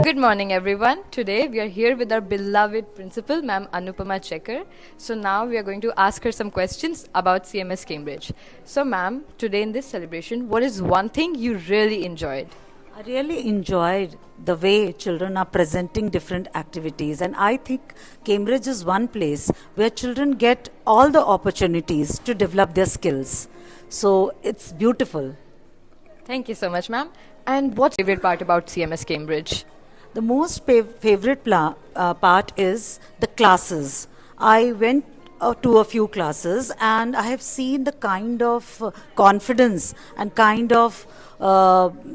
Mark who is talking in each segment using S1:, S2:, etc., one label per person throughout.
S1: Good morning, everyone. Today we are here with our beloved principal, Ma'am Anupama Checker. So now we are going to ask her some questions about CMS Cambridge. So, Ma'am, today in this celebration, what is one thing you really enjoyed?
S2: I really enjoyed the way children are presenting different activities, and I think Cambridge is one place where children get all the opportunities to develop their skills. So it's beautiful.
S1: Thank you so much, ma'am. And what's your favorite part about CMS Cambridge?
S2: The most favorite part is the classes. I went to a few classes and I have seen the kind of confidence and kind of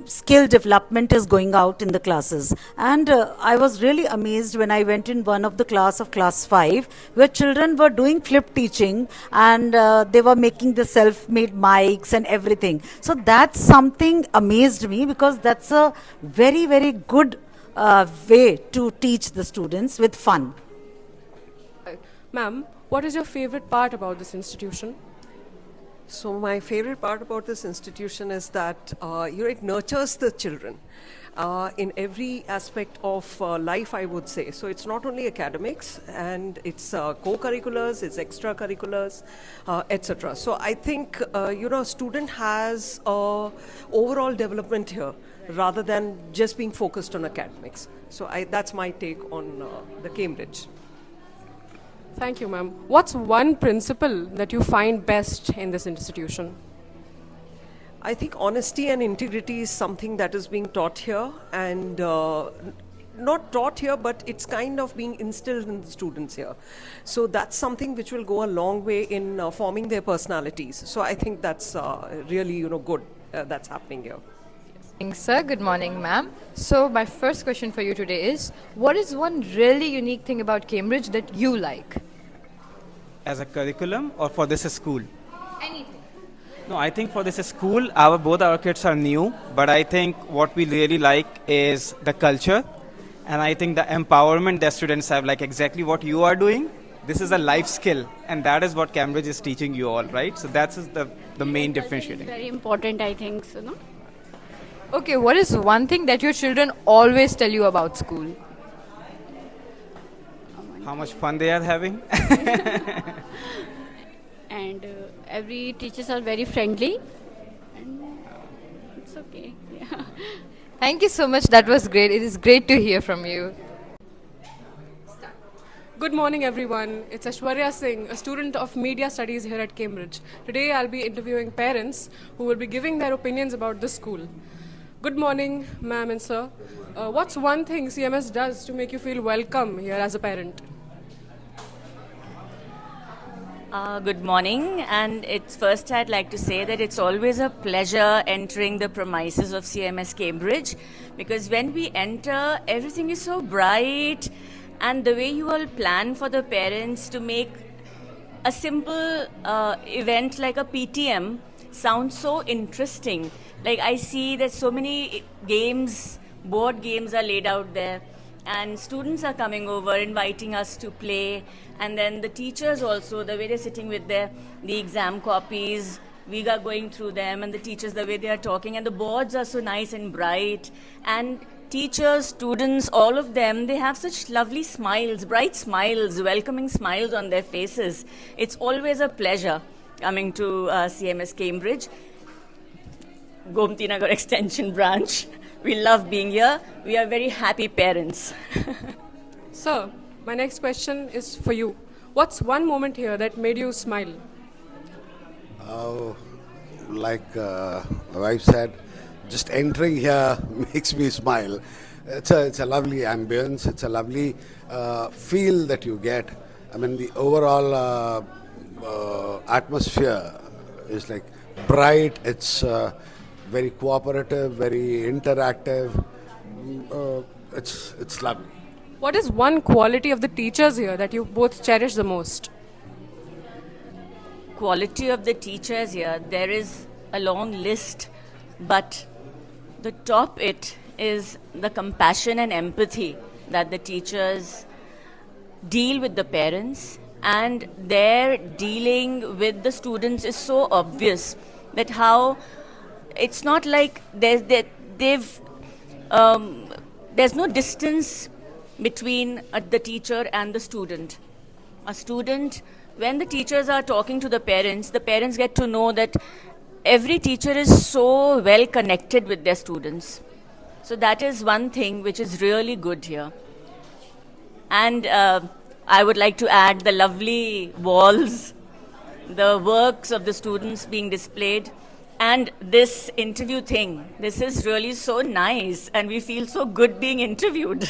S2: skill development is going out in the classes. And I was really amazed when I went in one of the class of class 5 where children were doing flip teaching and they were making the self-made mics and everything. So that's something amazed me because that's a very, very good way to teach the students with fun.
S3: Ma'am, what is your favorite part about this institution?
S4: So my favorite part about this institution is that it nurtures the children in every aspect of life, I would say. So it's not only academics, and it's co-curriculars, it's extracurriculars, etc. So I think a student has overall development here rather than just being focused on academics. So that's my take on the Cambridge.
S3: Thank you, ma'am. What's one principle that you find best in this institution?
S4: I think honesty and integrity is something that is being taught here, and not taught here, but it's kind of being instilled in the students here. So that's something which will go a long way in forming their personalities. So I think that's really good that's happening here.
S1: Thanks, sir. Good morning, ma'am. So my first question for you today is, what is one really unique thing about Cambridge that you like?
S5: As a curriculum or for this school?
S1: Anything.
S5: No, I think for this school, both our kids are new, but I think what we really like is the culture, and I think the empowerment that students have, like exactly what you are doing. This is a life skill, and that is what Cambridge is teaching you all, right? So that's the main differentiating.
S6: Very important, I think, so, no?
S1: Okay, what is one thing that your children always tell you about school?
S5: How much fun they are having.
S6: And every teachers are very friendly, and it's okay. Yeah.
S1: Thank you so much. That was great. It is great to hear from you.
S3: Good morning, everyone. It's Ashwarya Singh, a student of media studies here at Cambridge. Today, I'll be interviewing parents who will be giving their opinions about this school. Good morning, ma'am and sir. What's one thing CMS does to make you feel welcome here as a parent?
S7: Good morning, and first I'd like to say that it's always a pleasure entering the premises of CMS Cambridge, because when we enter, everything is so bright, and the way you all plan for the parents to make a simple event like a PTM sounds so interesting. Like, I see that so many board games are laid out there, and students are coming over, inviting us to play. And then the teachers also, the way they're sitting with the exam copies, we are going through them, and the teachers, the way they are talking, and the boards are so nice and bright. And teachers, students, all of them, they have such lovely smiles, bright smiles, welcoming smiles on their faces. It's always a pleasure coming to CMS Cambridge. Gomti Nagar Extension Branch. We love being here. We are very happy parents.
S3: Sir, my next question is for you. What's one moment here that made you smile?
S8: Like my wife said, just entering here makes me smile. It's a lovely ambience. It's a lovely feel that you get. I mean, the overall atmosphere is like bright. It's very cooperative, very interactive. It's lovely.
S3: What is one quality of the teachers here that you both cherish the most?
S7: Quality of the teachers here, there is a long list, but the top it is the compassion and empathy that the teachers deal with the parents, and their dealing with the students is so obvious that how it's not like they've there's no distance between the teacher and the student. A student, when the teachers are talking to the parents get to know that every teacher is so well connected with their students. So that is one thing which is really good here. And I would like to add the lovely walls, the works of the students being displayed, and this interview thing. This is really so nice, and we feel so good being interviewed.